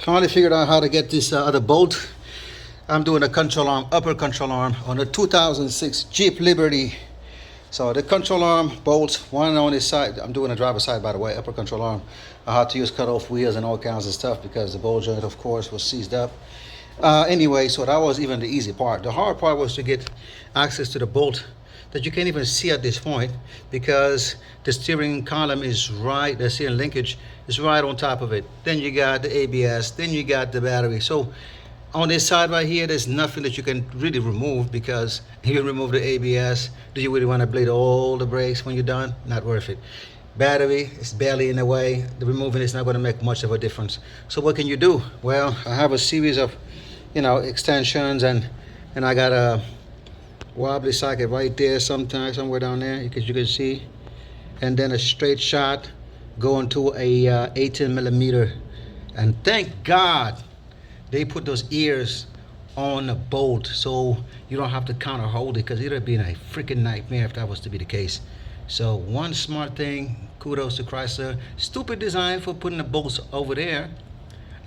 Finally figured out how to get this other bolt. I'm doing a control arm, upper control arm on a 2006 Jeep Liberty. So the control arm bolts, one on this side. I'm doing a driver's side, by the way, upper control arm. I had to use cut-off wheels and all kinds of stuff because the bolt joint, of course, was seized up. Anyway, so that was even the easy part. The hard part was to get access to the bolt that you can't even see at this point because the steering column is right, the steering linkage is right on top of it. Then you got the ABS, then you got the battery. So on this side right here, there's nothing that you can really remove because if you remove the ABS, do you really want to bleed all the brakes when you're done? Not worth it. Battery is barely in the way. The removing is not going to make much of a difference. So what can you do? Well, I have a series of, extensions and I got a wobbly socket right there somewhere down there because you can see, and then a straight shot going to a 18 millimeter, and thank God they put those ears on the bolt so you don't have to counter hold it because it would have been a freaking nightmare if that was to be the case. So one smart thing, kudos to Chrysler. Stupid design for putting the bolts over there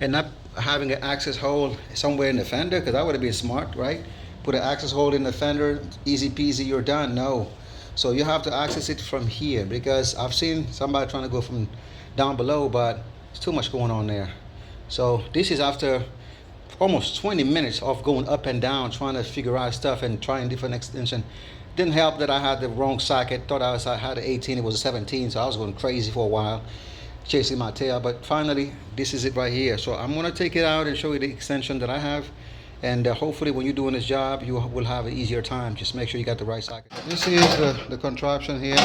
and not having an access hole somewhere in the fender, because that would have been smart, right? Put an access hole in the fender, easy peasy, you're done. No. So you have to access it from here because I've seen somebody trying to go from down below, but it's too much going on there. So this is after almost 20 minutes of going up and down, trying to figure out stuff and trying different extension. Didn't help that I had the wrong socket. Thought I had an 18, it was a 17, so I was going crazy for a while, chasing my tail. But finally, this is it right here. So I'm gonna take it out and show you the extension that I have. And hopefully when you're doing this job, you will have an easier time. Just make sure you got the right socket. This is the contraption here.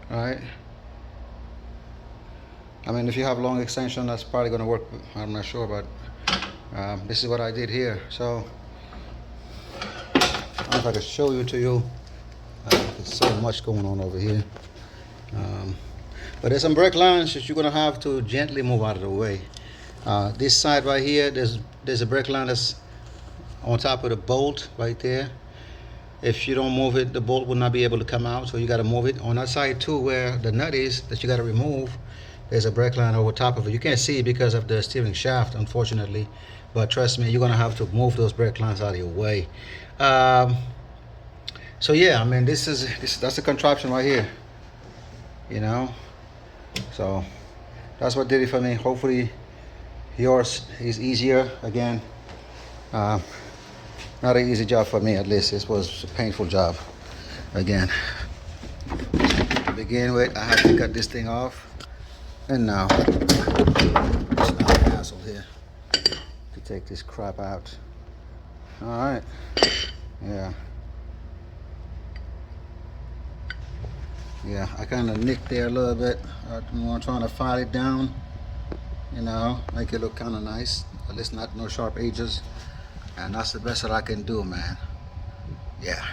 All right. I mean, if you have long extension, that's probably going to work. I'm not sure, but this is what I did here. So I don't know if I can show you to you. There's so much going on over here. But there's some brake lines that you're going to have to gently move out of the way. This side right here, there's a brake line that's on top of the bolt right there. If you don't move it, the bolt will not be able to come out, so you got to move it. On that side too, where the nut is that you got to remove, there's a brake line over top of it. You can't see it because of the steering shaft, unfortunately, but trust me, you're going to have to move those brake lines out of your way. So yeah, I mean, that's the contraption right here, so that's what did it for me. Hopefully yours is easier. Again, not an easy job for me, at least. This was a painful job. Again, to begin with, I had to cut this thing off, and now it's not a hassle here to take this crap out. All right, yeah, I kind of nicked there a little bit. I'm trying to file it down, make it look kind of nice, at least not no sharp edges, and that's the best that I can do, man. Yeah.